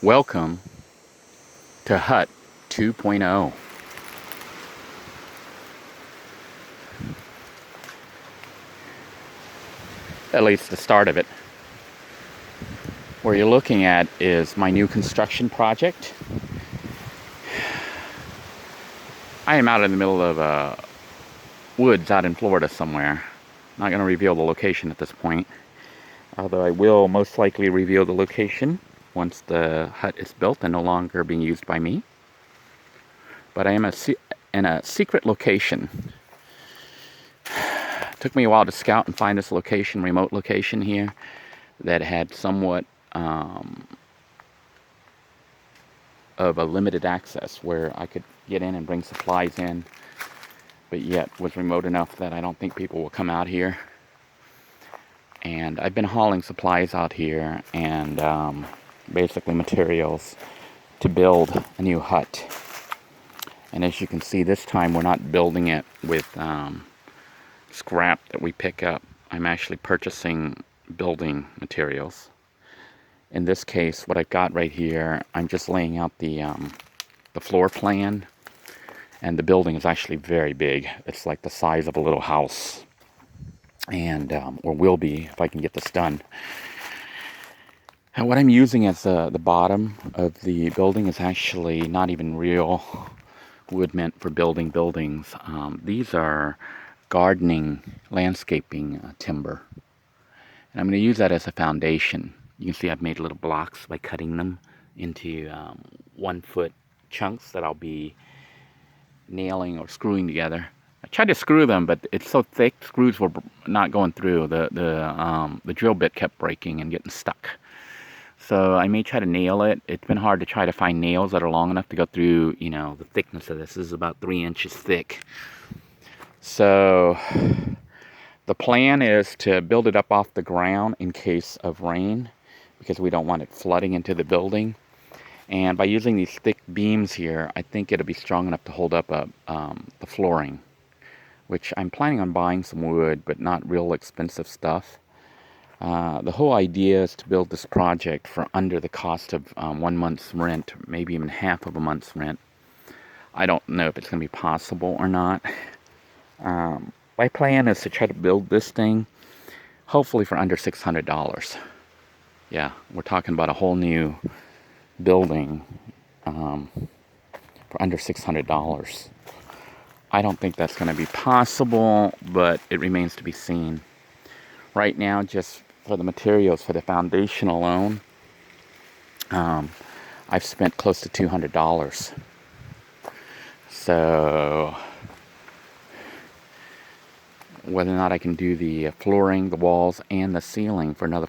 Welcome to Hut 2.0. At least the start of it. What you're looking at is my new construction project. I am out in the middle of woods out in Florida somewhere. Not going to reveal the location at this point, although I will most likely reveal the location once the hut is built and no longer being used by me. But I am in a secret location. It took me a while to scout and find this location, remote location here, that had somewhat of a limited access where I could get in and bring supplies in, but yet was remote enough that I don't think people will come out here. And I've been hauling supplies out here and basically materials to build a new hut. And as you can see, this time we're not building it with scrap that we pick up. I'm actually purchasing building materials. In this case, what I've got right here, I'm just laying out the floor plan, and the building is actually very big. It's like the size of a little house, and or will be if I can get this done. And what I'm using as the bottom of the building is actually not even real wood meant for building buildings. These are gardening, landscaping timber, and I'm going to use that as a foundation. You can see I've made little blocks by cutting them into 1 foot chunks that I'll be nailing or screwing together. I tried to screw them, but it's so thick, screws were not going through. The drill bit kept breaking and getting stuck. So I may try to nail it. It's been hard to try to find nails that are long enough to go through, you know, the thickness of this. This is about 3 inches thick. So the plan is to build it up off the ground in case of rain, because we don't want it flooding into the building. And by using these thick beams here, I think it'll be strong enough to hold up the flooring, which I'm planning on buying some wood, but not real expensive stuff. The whole idea is to build this project for under the cost of 1 month's rent, maybe even half of a month's rent. I don't know if it's going to be possible or not. My plan is to try to build this thing, hopefully for under $600. Yeah, we're talking about a whole new building for under $600. I don't think that's going to be possible, but it remains to be seen. Right now, just for the materials for the foundation alone, I've spent close to $200. So whether or not I can do the flooring, the walls, and the ceiling for another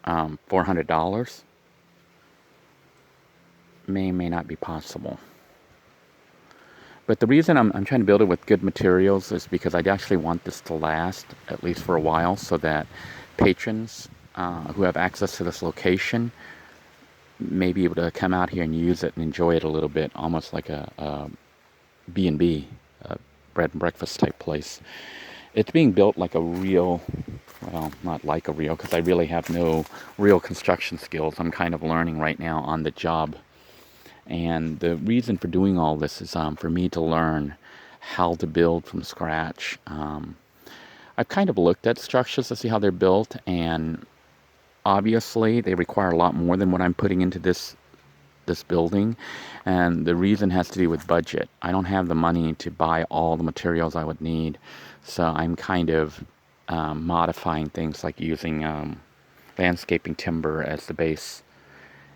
$400 may not be possible. But the reason I'm trying to build it with good materials is because I actually want this to last at least for a while, so that patrons who have access to this location may be able to come out here and use it and enjoy it a little bit, almost like a B&B, a bread and breakfast type place. It's being built like a real, well, not like a real, because I really have no real construction skills. I'm kind of learning right now on the job. And the reason for doing all this is for me to learn how to build from scratch. I've kind of looked at structures to see how they're built, and obviously they require a lot more than what I'm putting into this building. And the reason has to do with budget. I don't have the money to buy all the materials I would need, so I'm kind of modifying things like using landscaping timber as the base.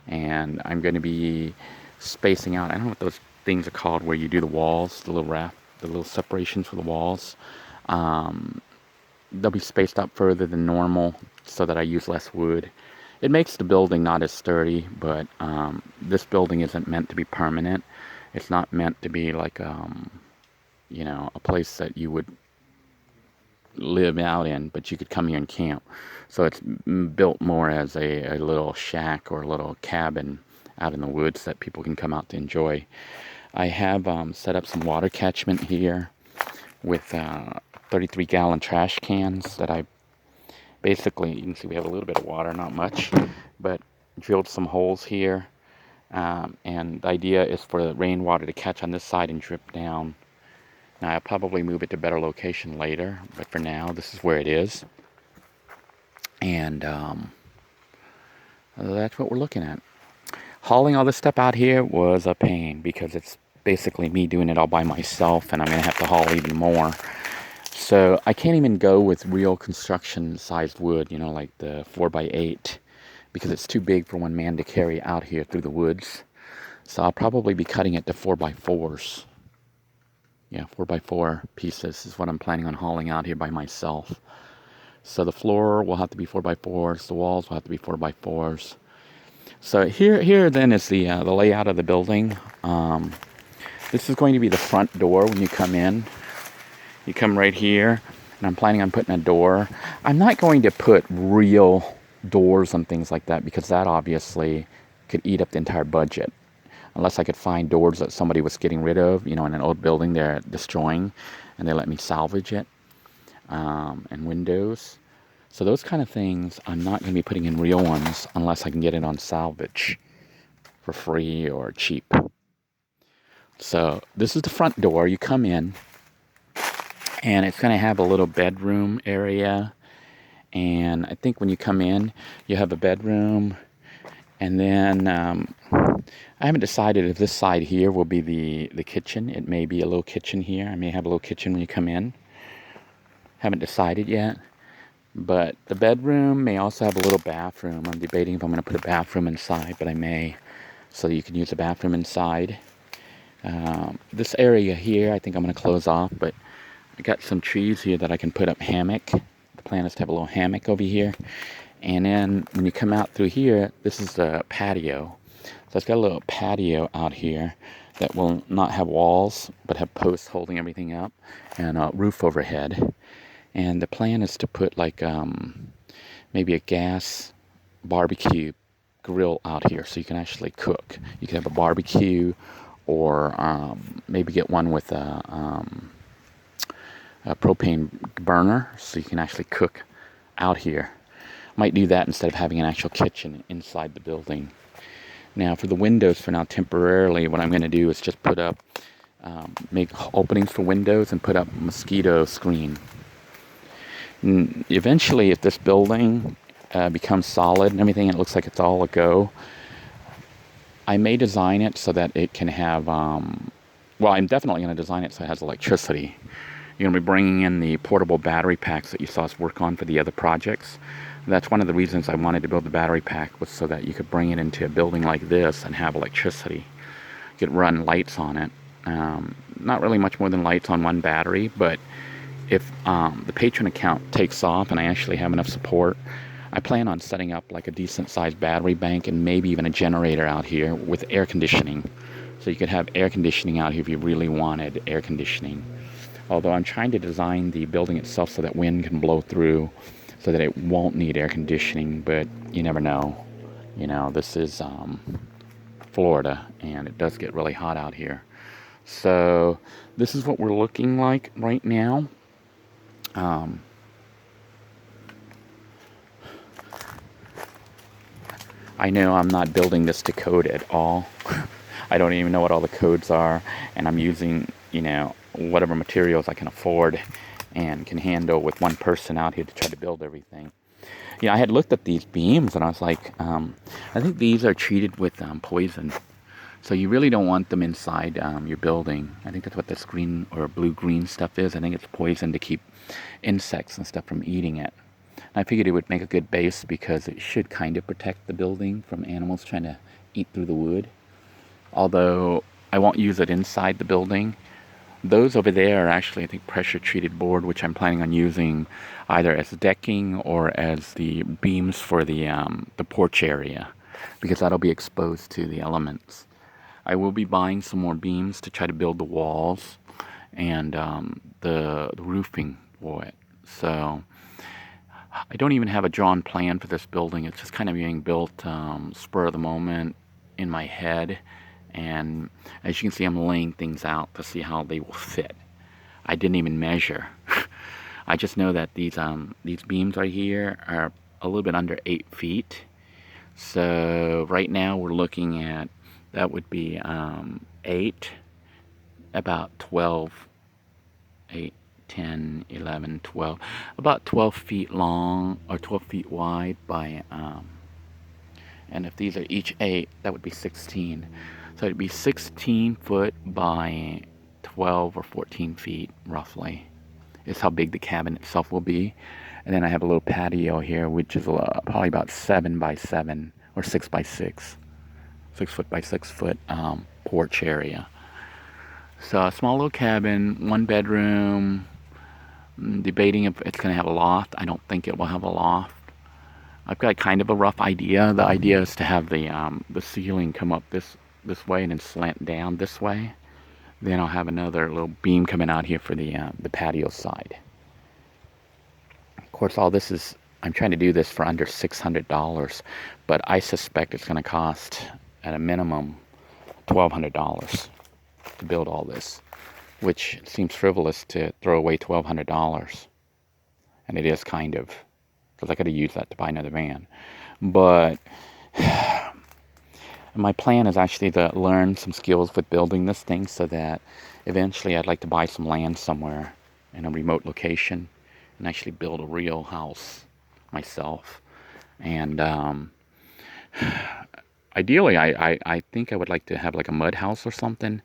And I'm going to be spacing out, I don't know what those things are called where you do the walls, the little separations for the walls. They'll be spaced out further than normal so that I use less wood. It makes the building not as sturdy, but this building isn't meant to be permanent. It's not meant to be like you know, a place that you would live out in, but you could come here and camp. So it's built more as a little shack or a little cabin out in the woods that people can come out to enjoy. I have set up some water catchment here with 33-gallon trash cans that I basically, you can see we have a little bit of water, not much, but drilled some holes here And the idea is for the rainwater to catch on this side and drip down. Now I'll probably move it to a better location later, but for now this is where it is. And that's what we're looking at. Hauling all this stuff out here was a pain because it's basically me doing it all by myself, and I'm gonna have to haul even more. So I can't even go with real construction sized wood, you know, like the 4x8, because it's too big for one man to carry out here through the woods. So I'll probably be cutting it to 4x4s. Yeah, 4x4 pieces is what I'm planning on hauling out here by myself. So the floor will have to be 4x4s, the walls will have to be 4x4s. So here then is the layout of the building. This is going to be the front door when you come in. You come right here, and I'm planning on putting a door. I'm not going to put real doors and things like that because that obviously could eat up the entire budget. Unless I could find doors that somebody was getting rid of, you know, in an old building they're destroying, and they let me salvage it, and windows. So those kind of things, I'm not going to be putting in real ones unless I can get it on salvage for free or cheap. So this is the front door. You come in, and it's going to have a little bedroom area. And I think when you come in, you have a bedroom. And then I haven't decided if this side here will be the kitchen. It may be a little kitchen here. I may have a little kitchen when you come in. Haven't decided yet. But the bedroom may also have a little bathroom. I'm debating if I'm going to put a bathroom inside, but I may. So you can use the bathroom inside. This area here, I think I'm going to close off, but I got some trees here that I can put up hammock. The plan is to have a little hammock over here. And then when you come out through here, this is the patio. So it's got a little patio out here that will not have walls, but have posts holding everything up and a roof overhead. And the plan is to put like maybe a gas barbecue grill out here so you can actually cook. You can have a barbecue or maybe get one with a propane burner so you can actually cook out here. Might do that instead of having an actual kitchen inside the building. Now for the windows for now temporarily, what I'm going to do is just put up, make openings for windows and put up mosquito screen. And eventually if this building becomes solid and everything, and it looks like it's all a go, I may design it so that it can have, well, I'm definitely going to design it so it has electricity. You're going to be bringing in the portable battery packs that you saw us work on for the other projects. That's one of the reasons I wanted to build the battery pack, was so that you could bring it into a building like this and have electricity. You could run lights on it. Not really much more than lights on one battery, but if the patron account takes off and I actually have enough support, I plan on setting up like a decent sized battery bank and maybe even a generator out here with air conditioning. So you could have air conditioning out here if you really wanted air conditioning. Although I'm trying to design the building itself so that wind can blow through, so that it won't need air conditioning, but you never know. You know, this is Florida, and it does get really hot out here. So this is what we're looking like right now. I know I'm not building this to code at all. I don't even know what all the codes are, and I'm using, you know, whatever materials I can afford and can handle with one person out here to try to build everything. You know, I had looked at these beams and I was like, I think these are treated with poison. So you really don't want them inside your building. I think that's what this green or blue-green stuff is. I think it's poison to keep insects and stuff from eating it. I figured it would make a good base because it should kind of protect the building from animals trying to eat through the wood. Although I won't use it inside the building. Those over there are actually, I think, pressure-treated board, which I'm planning on using either as decking or as the beams for the porch area, because that'll be exposed to the elements. I will be buying some more beams to try to build the walls and the roofing for it. So I don't even have a drawn plan for this building. It's just kind of being built spur of the moment in my head. And as you can see, I'm laying things out to see how they will fit. I didn't even measure. I just know that these beams right here are a little bit under 8 feet. So right now we're looking at That would be 8, about 12, 8, 10, 11, 12, about 12 feet long or 12 feet wide by, and if these are each 8, that would be 16. So it'd be 16 foot by 12 or 14 feet roughly is how big the cabin itself will be. And then I have a little patio here, which is probably about 7 by 7 or 6 by 6, 6 foot by 6 foot porch area. So a small little cabin, 1 bedroom. Debating if it's going to have a loft. I don't think it will have a loft. I've got kind of a rough idea. The idea is to have the ceiling come up this way and then slant down this way. Then I'll have another little beam coming out here for the patio side. Of course, all this is, I'm trying to do this for under $600, but I suspect it's going to cost at a minimum $1,200 to build all this, which seems frivolous to throw away $1,200, and it is kind of, because I could have used that to buy another van. But my plan is actually to learn some skills with building this thing so that eventually I'd like to buy some land somewhere in a remote location and actually build a real house myself. And ideally, I think I would like to have like a mud house or something,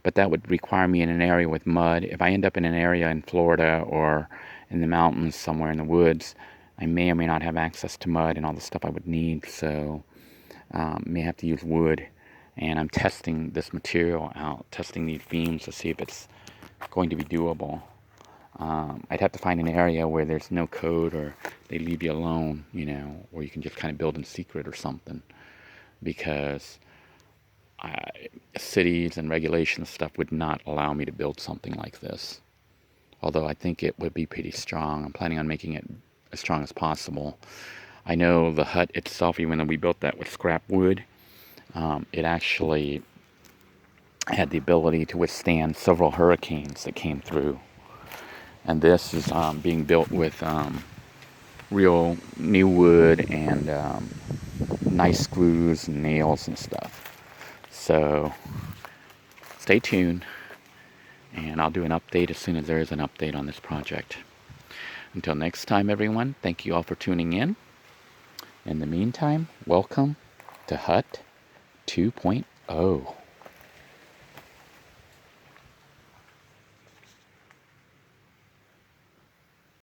but that would require me in an area with mud. If I end up in an area in Florida or in the mountains somewhere in the woods, I may or may not have access to mud and all the stuff I would need, so may have to use wood. And I'm testing this material out, testing these beams to see if it's going to be doable. I'd have to find an area where there's no code or they leave you alone, you know, where you can just kind of build in secret or something, because cities and regulations stuff would not allow me to build something like this. Although I think it would be pretty strong. I'm planning on making it as strong as possible. I know the hut itself, even though we built that with scrap wood, it actually had the ability to withstand several hurricanes that came through. And this is being built with real new wood and nice screws and nails and stuff. So stay tuned, and I'll do an update as soon as there is an update on this project. Until next time, everyone, thank you all for tuning in. In the meantime, welcome to Hut 2.0.